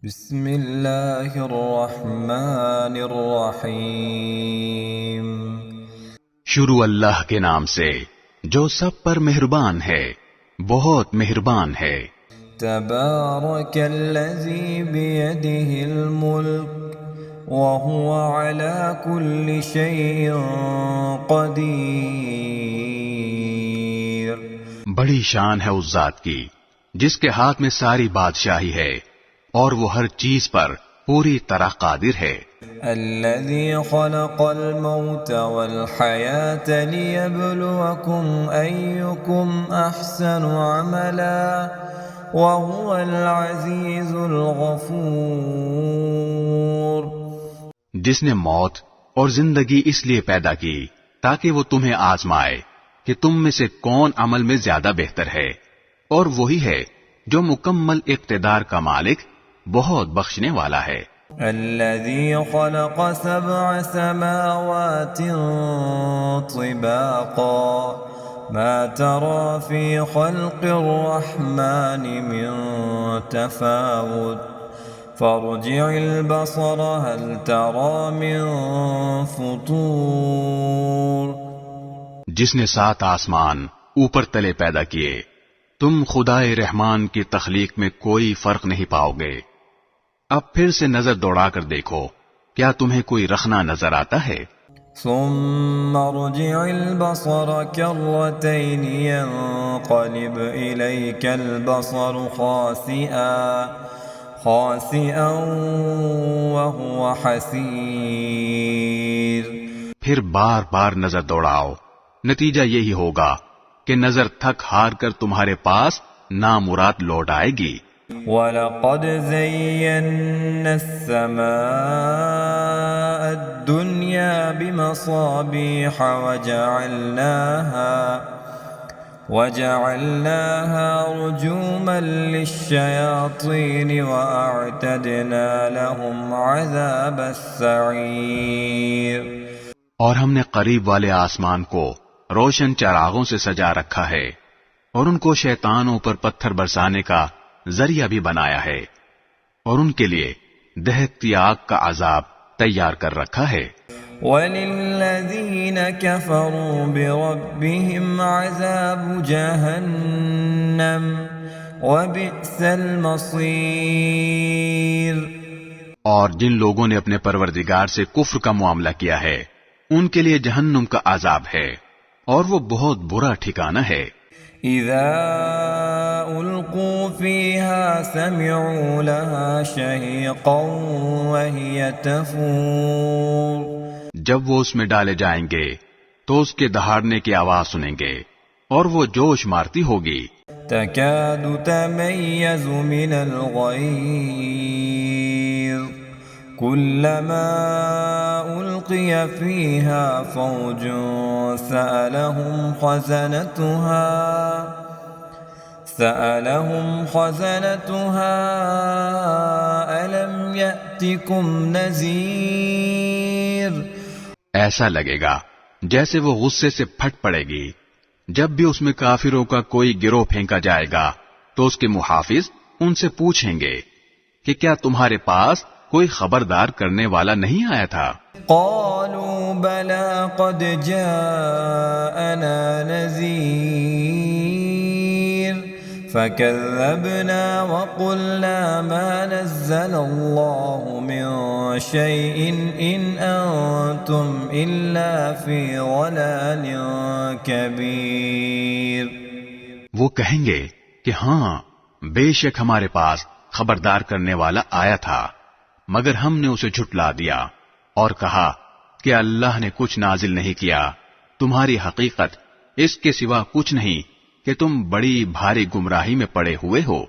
بسم اللہ الرحمن الرحیم۔ شروع اللہ کے نام سے جو سب پر مہربان ہے، بہت مہربان ہے۔ تبارک الذی بیدہ الملک وہو علی کل شیء قدیر۔ بڑی شان ہے اس ذات کی جس کے ہاتھ میں ساری بادشاہی ہے اور وہ ہر چیز پر پوری طرح قادر ہے۔ الذي خلق الموت والحياة ليبلوكم أيكم أحسن عملا وهو العزيز الغفور۔ جس نے موت اور زندگی اس لیے پیدا کی تاکہ وہ تمہیں آزمائے کہ تم میں سے کون عمل میں زیادہ بہتر ہے، اور وہی ہے جو مکمل اقتدار کا مالک، بہت بخشنے والا ہے۔ الذي خلق 7 سماوات طباقا ما ترى في خلق الرحمن من تفاوت فارجع البصر هل ترى من فطور۔ جس نے 7 آسمان اوپر تلے پیدا کیے، تم خدائے رحمان کی تخلیق میں کوئی فرق نہیں پاؤ گے۔ اب پھر سے نظر دوڑا کر دیکھو، کیا تمہیں کوئی رخنا نظر آتا ہے؟ ثم ارجع البصر كرتين ينقلب إليك البصر خاسئا وهو حسير۔ پھر بار بار نظر دوڑاؤ، نتیجہ یہی ہوگا کہ نظر تھک ہار کر تمہارے پاس نامراد لوٹ آئے گی۔ وَلَقَدْ زَيَّنَّا السَّمَاءَ الدُّنْيَا بِمَصَابِيحَ وَجَعَلْنَاهَا رُجُومًا لِلشَّيَاطِينِ وَأَعْتَدْنَا لَهُمْ عَذَابَ السَّعِيرِ۔ اور ہم نے قریب والے آسمان کو روشن چراغوں سے سجا رکھا ہے، اور ان کو شیطانوں پر پتھر برسانے کا ذریعہ بھی بنایا ہے، اور ان کے لیے دہکتی آگ کا عذاب تیار کر رکھا ہے۔ وَلِلَّذِينَ كَفَرُوا بِرَبِّهِمْ عَذَابُ جَهَنَّمَ وَبِئْسَ الْمَصِيرُ۔ اور جن لوگوں نے اپنے پروردگار سے کفر کا معاملہ کیا ہے، ان کے لیے جہنم کا عذاب ہے، اور وہ بہت برا ٹھکانہ ہے۔ اذا القوا فيها سمعوا لها شهيقا وهي تفور۔ جب وہ اس میں ڈالے جائیں گے تو اس کے دہاڑنے کی آواز سنیں گے، اور وہ جوش مارتی ہوگی۔ تكاد تميز من الغيظ كلما ألقي فيها فوج سألهم خزنتها ألم يأتكم نذير۔ ایسا لگے گا جیسے وہ غصے سے پھٹ پڑے گی۔ جب بھی اس میں کافروں کا کوئی گروہ پھینکا جائے گا تو اس کے محافظ ان سے پوچھیں گے کہ کیا تمہارے پاس کوئی خبردار کرنے والا نہیں آیا تھا؟ قالوا بلى قد جاءنا نذير فكذبنا وقلنا ما نزل الله من شيء إن أنتم إلا في ضلال كبير۔ وہ کہیں گے کہ ہاں، بے شک ہمارے پاس خبردار کرنے والا آیا تھا، مگر ہم نے اسے جھٹلا دیا اور کہا کہ اللہ نے کچھ نازل نہیں کیا، تمہاری حقیقت اس کے سوا کچھ نہیں کہ تم بڑی بھاری گمراہی میں پڑے ہوئے ہو۔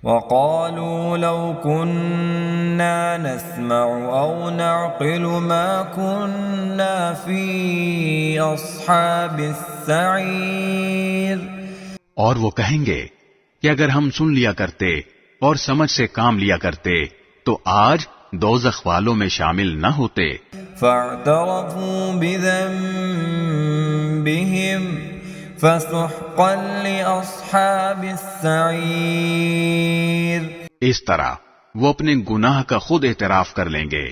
وقالوا لو كنا نسمع أو نعقل ما كنا في أصحاب السعير۔ اور وہ کہیں گے کہ اگر ہم سن لیا کرتے اور سمجھ سے کام لیا کرتے تو آج دوزخ والوں میں شامل نہ ہوتے۔ فاعترفوا بذنبهم فسحقا لأصحاب السعير۔ اس طرح وہ اپنے گناہ کا خود اعتراف کر لیں گے.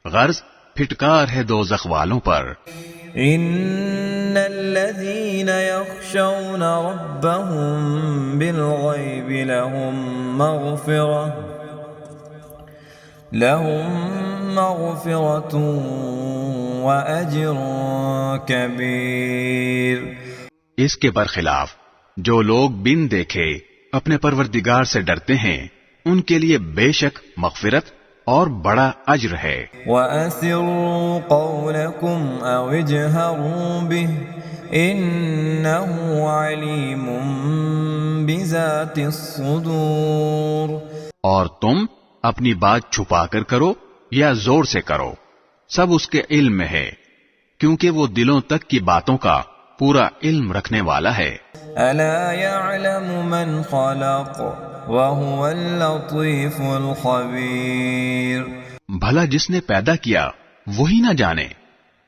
غرض پھٹکار ہے دوزخ والوں پر. ان الذين يخشون ربهم بالغيب لهم مغفرة واجر كبير. اس کے برخلاف جو لوگ بن دیکھے اپنے پروردگار سے ڈرتے ہیں ان کے لیے بے شک مغفرت اور بڑا اجر ہے. وَأَسِرُّوا قَوْلَكُمْ أَوْ اجْهَرُوا بِهِ إِنَّهُ عَلِيمٌ بِذَاتِ الصُّدُورِ. اور تم اپنی بات چھپا کر کرو یا زور سے کرو، سب اس کے علم میں ہے، کیونکہ وہ دلوں تک کی باتوں کا پورا علم رکھنے والا ہے. أَلَا يَعْلَمُ مَنْ خَلَقَ وَهُوَ اللَّطِيفُ الْخَبِيرُ. بھلا جس نے پیدا کیا وہی نہ جانے،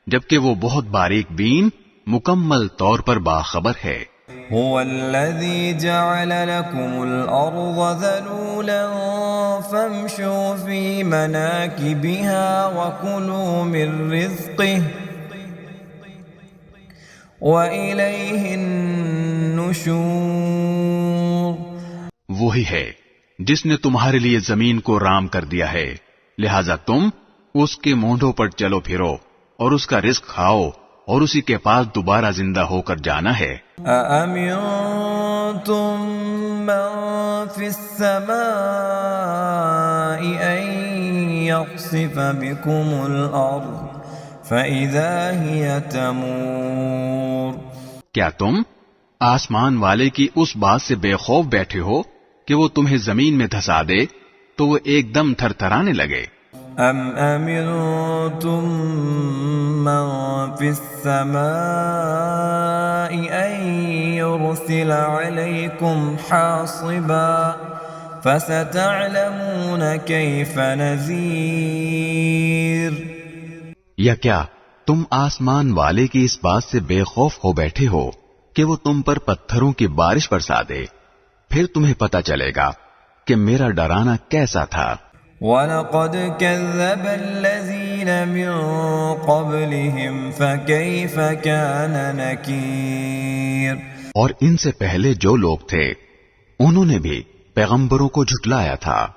جبکہ وہ بہت باریک بین مکمل طور پر باخبر ہے. هو الذي جعل لكم الأرض ذلولا فامشوا في مناكبها وكلوا من رزقه وإليه النشور. وہی ہے جس نے تمہارے لیے زمین کو رام کر دیا ہے، لہذا تم اس کے مونڈوں پر چلو پھرو اور اس کا رزق کھاؤ اور اسی کے پاس دوبارہ زندہ ہو کر جانا ہے. أَأَمِنْتُمْ مَنْ فِي السَّمَاءِ أَنْ يَخْسِفَ بِكُمُ الْأَرْضَ فَإِذَا هِيَ تَمُورُ. کیا تم آسمان والے کی اس بات سے بے خوف بیٹھے ہو کہ وہ تمہیں زمین میں دھسا دے تو وہ ایک دم تھر تھرانے لگے؟ ام امنتم من فی السماء ان يرسل علیکم حاصبا فستعلمون کیف نذیر. یا کیا تم آسمان والے کی اس بات سے بے خوف ہو بیٹھے ہو کہ وہ تم پر پتھروں کی بارش برسا دے، پھر تمہیں پتہ چلے گا کہ میرا ڈرانا کیسا تھا. وَلَقَدْ كَذَّبَ الَّذِينَ مِن قَبْلِهِمْ فَكَيْفَ كَانَ نَكِيرٌ. اور ان سے پہلے جو لوگ تھے انہوں نے بھی پیغمبروں کو جھٹلایا تھا،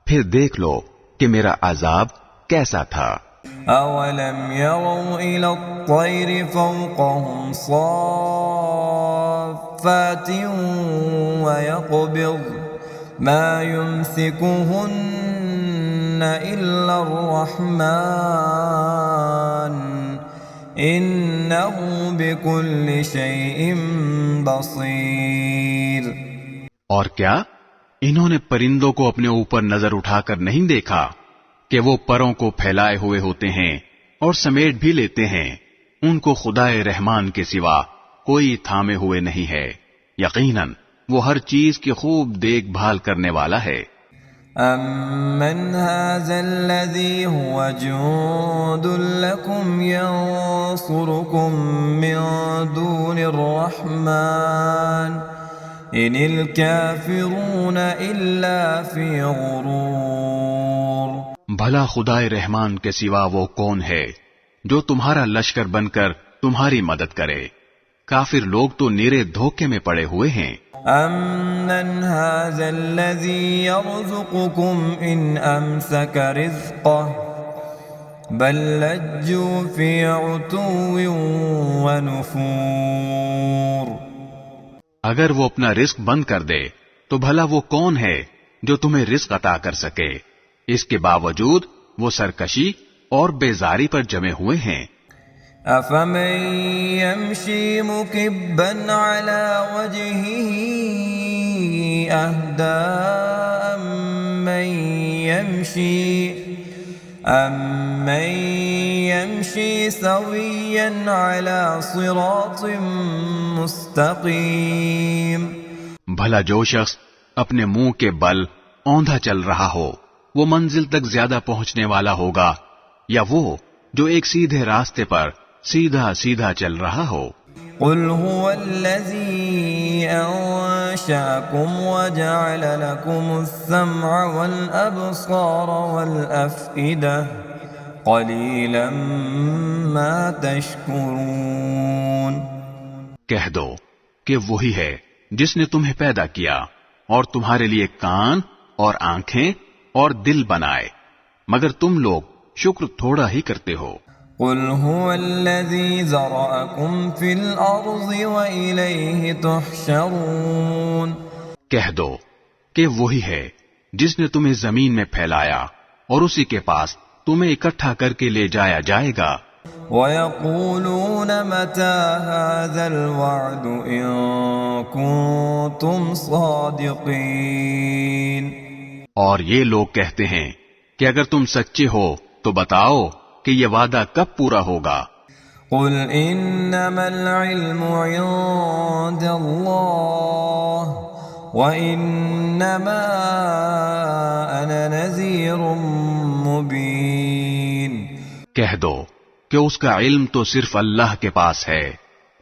پھر دیکھ لو کہ میرا عذاب کیسا تھا. أَوَلَمْ يَرَوْا إِلَى الطَّيْرِ فَوْقَهُمْ صَافَّاتٍ وَيَقْبِضْنَ مَا يُمْسِكُهُنَّ إِلَّا الرَّحْمَنُ إِنَّهُ بِكُلِّ شَيْءٍ بَصِيرٌ. اور کیا انہوں نے پرندوں کو اپنے اوپر نظر اٹھا کر نہیں دیکھا کہ وہ پروں کو پھیلائے ہوئے ہوتے ہیں اور سمیٹ بھی لیتے ہیں، ان کو خدائے رحمان کے سوا کوئی تھامے ہوئے نہیں ہے، یقیناً وہ ہر چیز کی خوب دیکھ بھال کرنے والا ہے. أَمَّنْ هَذَا الَّذِي هُوَ جُندٌ لَكُمْ يَنصُرُكُم مِّن دُونِ الرَّحْمَنِ إِنِ الْكَافِرُونَ إِلَّا فِي غُرُورٍ. بھلا خدائے رحمان کے سوا وہ کون ہے جو تمہارا لشکر بن کر تمہاری مدد کرے؟ کافر لوگ تو نیرے دھوکے میں پڑے ہوئے ہیں. أَمَّنْ هَذَا الَّذِي يَرْزُقُكُمْ إِنْ أَمْسَكَ رِزْقَهُ بَلْ لَجُّوا فِي عُتُوٍّ وَنُفُورٍ. اگر وہ اپنا رزق بند کر دے تو بھلا وہ کون ہے جو تمہیں رزق عطا کر سکے؟ اس کے باوجود وہ سرکشی اور بیزاری پر جمے ہوئے ہیں. أَفَمَن يَمْشِي مُكِبًّا عَلَى وَجْهِهِ أَهْدَىٰ أَمَّن يَمْشِي سَوِيًّا عَلَى صِرَاطٍ مُسْتَقِيمٍ. بھلا جو شخص اپنے منہ کے بل اوندھا چل رہا ہو وہ منزل تک زیادہ پہنچنے والا ہوگا یا وہ جو ایک سیدھے راستے پر سیدھا سیدھا چل رہا ہو؟ قل هو الذي أنشأكم وجعل لكم السمع والأبصار والأفئدة قليلا ما تشكرون۔ کہہ دو کہ وہی ہے جس نے تمہیں پیدا کیا اور تمہارے لیے کان اور آنکھیں اور دل بنائے، مگر تم لوگ شکر تھوڑا ہی کرتے ہو۔ قل هو الذي ذرأكم في الأرض وإليه تحشرون۔ کہہ دو کہ وہی ہے جس نے تمہیں زمین میں پھیلایا اور اسی کے پاس تمہیں اکٹھا کر کے لے جایا جائے گا۔ وَيَقُولُونَ مَتَى هَذَا الْوَعْدُ إِن كُنتُمْ صَادِقِينَ۔ اور یہ لوگ کہتے ہیں کہ اگر تم سچے ہو تو بتاؤ کہ یہ وعدہ کب پورا ہوگا۔ قُلْ إِنَّمَا الْعِلْمُ عِندَ اللَّهِ وَإِنَّمَا أَنَا نَذِيرٌ مُبِينٌ۔ کہہ دو کہ اس کا علم تو صرف اللہ کے پاس ہے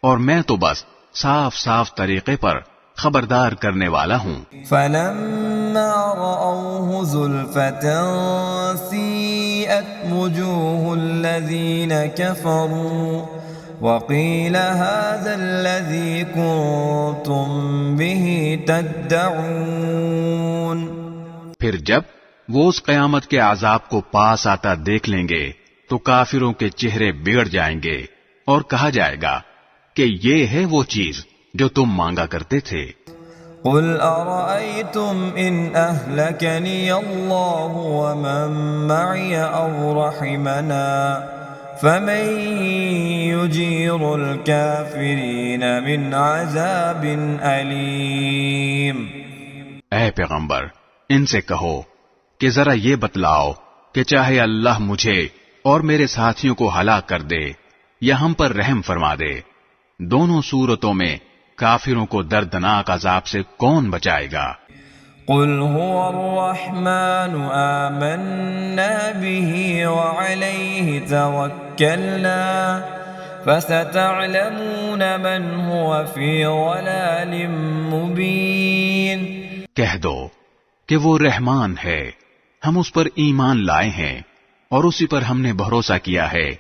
اور میں تو بس صاف صاف طریقے پر خبردار کرنے والا ہوں۔ فَلَمَّا رَأَوْهُ زُلْفَةً سِيئَتْ وُجُوهُ الَّذِينَ كَفَرُوا وَقِيلَ هَذَا الَّذِي كُنتُم بِهِ تَدَّعُونَ۔ پھر جب وہ اس قیامت کے عذاب کو پاس آتا دیکھ لیں گے تو کافروں کے چہرے بگڑ جائیں گے اور کہا جائے گا کہ یہ ہے وہ چیز جو تم مانگا کرتے تھے۔ قُلْ أَرَأَيْتُمْ إِنْ أَهْلَكَنِيَ اللَّهُ وَمَن مَّعِيَ أَوْ رَحِمَنَا فَمَن يُجِيرُ الْكَافِرِينَ مِنْ عَذَابٍ أَلِيمٍ۔ اے پیغمبر، ان سے کہو کہ ذرا یہ بتلاؤ کہ چاہے اللہ مجھے اور میرے ساتھیوں کو ہلاک کر دے یا ہم پر رحم فرما دے، دونوں صورتوں میں کافروں کو دردناک عذاب سے کون بچائے گا؟ قل هو الرحمن آمنا به وعليه توكلنا فستعلمون من هو في ضلال مبين۔ کہہ دو کہ وہ رحمان ہے، ہم اس پر ایمان لائے ہیں اور اسی پر ہم نے بھروسہ کیا ہے،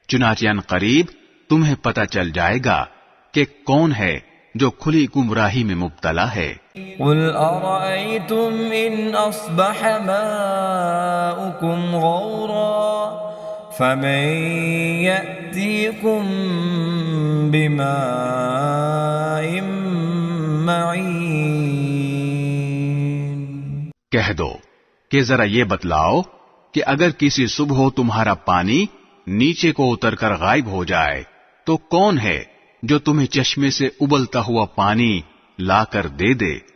چنانچہ ان قریب تمہیں پتہ چل جائے گا کہ کون ہے جو کھلی گمراہی میں مبتلا ہے۔ قل أرأيتم إن أصبح ماؤكم غورا فمن يأتيكم بماء معين۔ کہہ دو کہ ذرا یہ بتلاؤ کہ اگر کسی صبح تمہارا پانی نیچے کو اتر کر غائب ہو جائے تو کون ہے جو تمہیں چشمے سے ابلتا ہوا پانی لا کر دے دے۔